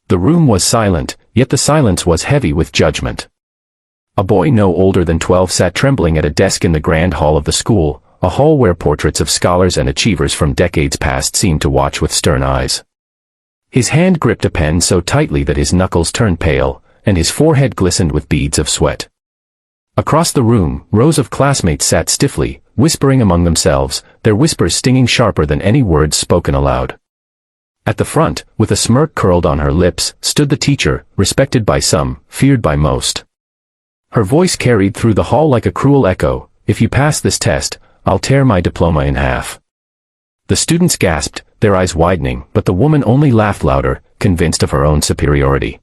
The room was silent, yet the silence was heavy with judgment. A boy no older than 12 sat trembling at a desk in the grand hall of the school, a hall where portraits of scholars and achievers from decades past seemed to watch with stern eyes. His hand gripped a pen so tightly that his knuckles turned pale, and his forehead glistened with beads of sweat. Across the room, rows of classmates sat stiffly, whispering among themselves, their whispers stinging sharper than any words spoken aloud. At the front, with a smirk curled on her lips, stood the teacher, respected by some, feared by most. Her voice carried through the hall like a cruel echo, "If you pass this test, I'll tear my diploma in half." The students gasped, their eyes widening, but the woman only laughed louder, convinced of her own superiority.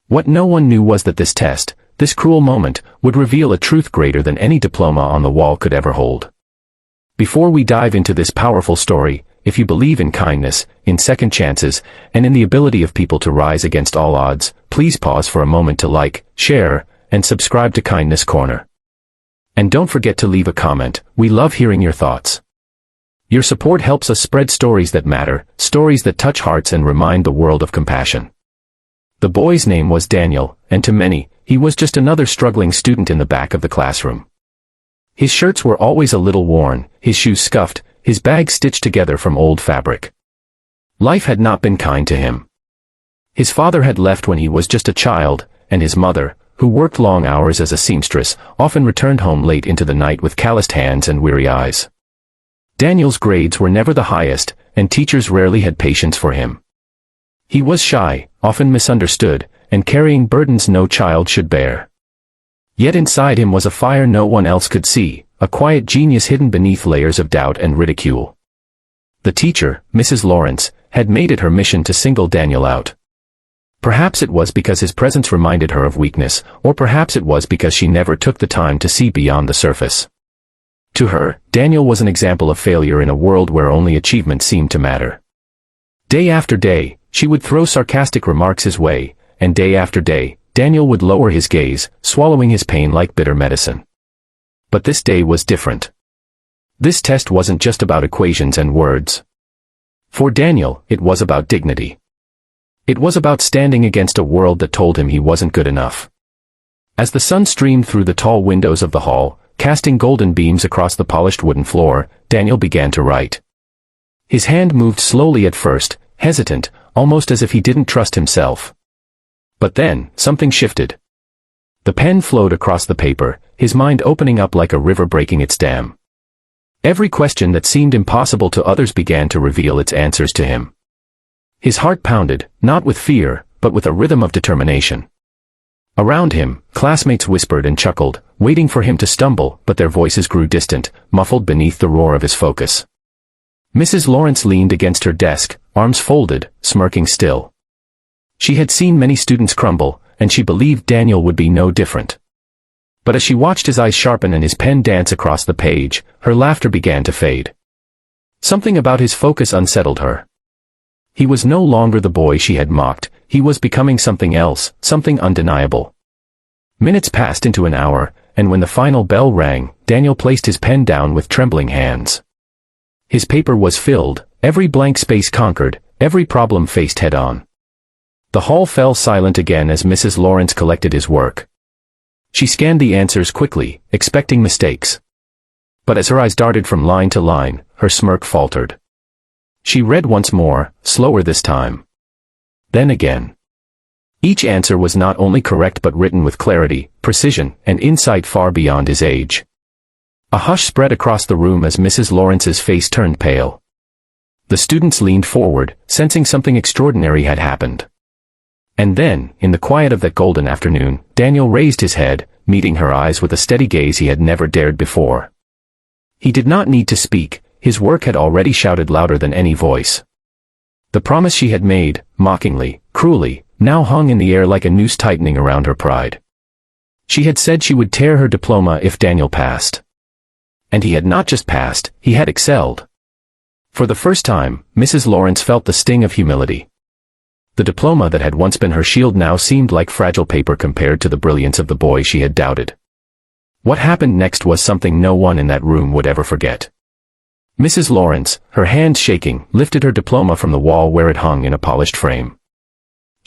What no one knew was that this test, this cruel moment, would reveal a truth greater than any diploma on the wall could ever hold. Before we dive into this powerful story, if you believe in kindness, in second chances, and in the ability of people to rise against all odds, please pause for a moment to like, share, and subscribe to Kindness Corner. And don't forget to leave a comment. We love hearing your thoughts. Your support helps us spread stories that matter, stories that touch hearts and remind the world of compassion. The boy's name was Daniel, and to many, he was just another struggling student in the back of the classroom. His shirts were always a little worn, his shoes scuffed, his bag stitched together from old fabric. Life had not been kind to him. His father had left when he was just a child, and his mother, who worked long hours as a seamstress, often returned home late into the night with calloused hands and weary eyes. Daniel's grades were never the highest, and teachers rarely had patience for him. He was shy, often misunderstood, and carrying burdens no child should bear. Yet inside him was a fire no one else could see, a quiet genius hidden beneath layers of doubt and ridicule. The teacher, Mrs. Lawrence, had made it her mission to single Daniel out. Perhaps it was because his presence reminded her of weakness, or perhaps it was because she never took the time to see beyond the surface. To her, Daniel was an example of failure in a world where only achievement seemed to matter. Day after day, she would throw sarcastic remarks his way, and day after day, Daniel would lower his gaze, swallowing his pain like bitter medicine. But this day was different. This test wasn't just about equations and words. For Daniel, it was about dignity. It was about standing against a world that told him he wasn't good enough. As the sun streamed through the tall windows of the hall, casting golden beams across the polished wooden floor, Daniel began to write. His hand moved slowly at first, hesitant, almost as if he didn't trust himself. But then, something shifted. The pen flowed across the paper, his mind opening up like a river breaking its dam. Every question that seemed impossible to others began to reveal its answers to him. His heart pounded, not with fear, but with a rhythm of determination. Around him, classmates whispered and chuckled, waiting for him to stumble, but their voices grew distant, muffled beneath the roar of his focus. Mrs. Lawrence leaned against her desk, arms folded, smirking still. She had seen many students crumble, and she believed Daniel would be no different. But as she watched his eyes sharpen and his pen dance across the page, her laughter began to fade. Something about his focus unsettled her. He was no longer the boy she had mocked, he was becoming something else, something undeniable. Minutes passed into an hour, and when the final bell rang, Daniel placed his pen down with trembling hands. His paper was filled, every blank space conquered, every problem faced head-on. The hall fell silent again as Mrs. Lawrence collected his work. She scanned the answers quickly, expecting mistakes. But as her eyes darted from line to line, her smirk faltered. She read once more, slower this time. Then again. Each answer was not only correct but written with clarity, precision, and insight far beyond his age. A hush spread across the room as Mrs. Lawrence's face turned pale. The students leaned forward, sensing something extraordinary had happened. And then, in the quiet of that golden afternoon, Daniel raised his head, meeting her eyes with a steady gaze he had never dared before. He did not need to speak, his work had already shouted louder than any voice. The promise she had made, mockingly, cruelly, now hung in the air like a noose tightening around her pride. She had said she would tear her diploma if Daniel passed. And he had not just passed, he had excelled. For the first time, Mrs. Lawrence felt the sting of humility. The diploma that had once been her shield now seemed like fragile paper compared to the brilliance of the boy she had doubted. What happened next was something no one in that room would ever forget. Mrs. Lawrence, her hands shaking, lifted her diploma from the wall where it hung in a polished frame.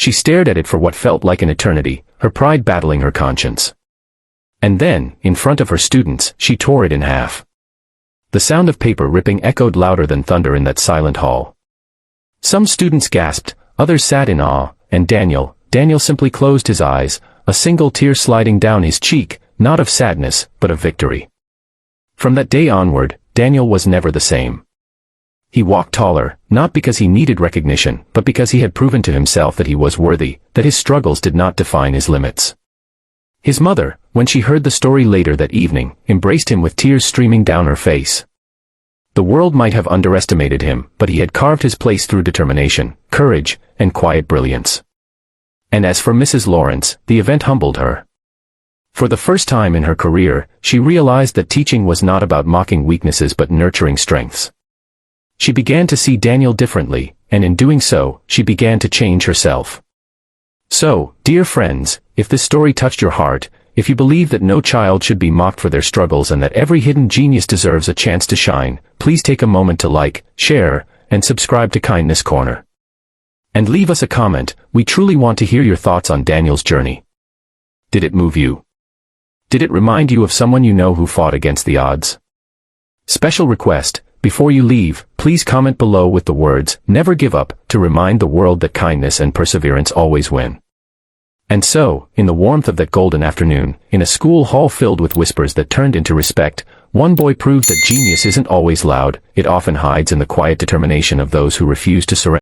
She stared at it for what felt like an eternity, her pride battling her conscience. And then, in front of her students, she tore it in half. The sound of paper ripping echoed louder than thunder in that silent hall. Some students gasped, others sat in awe, and Daniel simply closed his eyes, a single tear sliding down his cheek, not of sadness, but of victory. From that day onward, Daniel was never the same. He walked taller, not because he needed recognition, but because he had proven to himself that he was worthy, that his struggles did not define his limits. His mother, when she heard the story later that evening, embraced him with tears streaming down her face. The world might have underestimated him, but he had carved his place through determination, courage, and quiet brilliance. And as for Mrs. Lawrence, the event humbled her. For the first time in her career, she realized that teaching was not about mocking weaknesses but nurturing strengths. She began to see Daniel differently, and in doing so, she began to change herself. So, dear friends, if this story touched your heart, if you believe that no child should be mocked for their struggles and that every hidden genius deserves a chance to shine, please take a moment to like, share, and subscribe to Kindness Corner. And leave us a comment. We truly want to hear your thoughts on Daniel's journey. Did it move you? Did it remind you of someone you know who fought against the odds? Special request, before you leave, please comment below with the words, "Never give up," to remind the world that kindness and perseverance always win. And so, in the warmth of that golden afternoon, in a school hall filled with whispers that turned into respect, one boy proved that genius isn't always loud, it often hides in the quiet determination of those who refuse to surrender.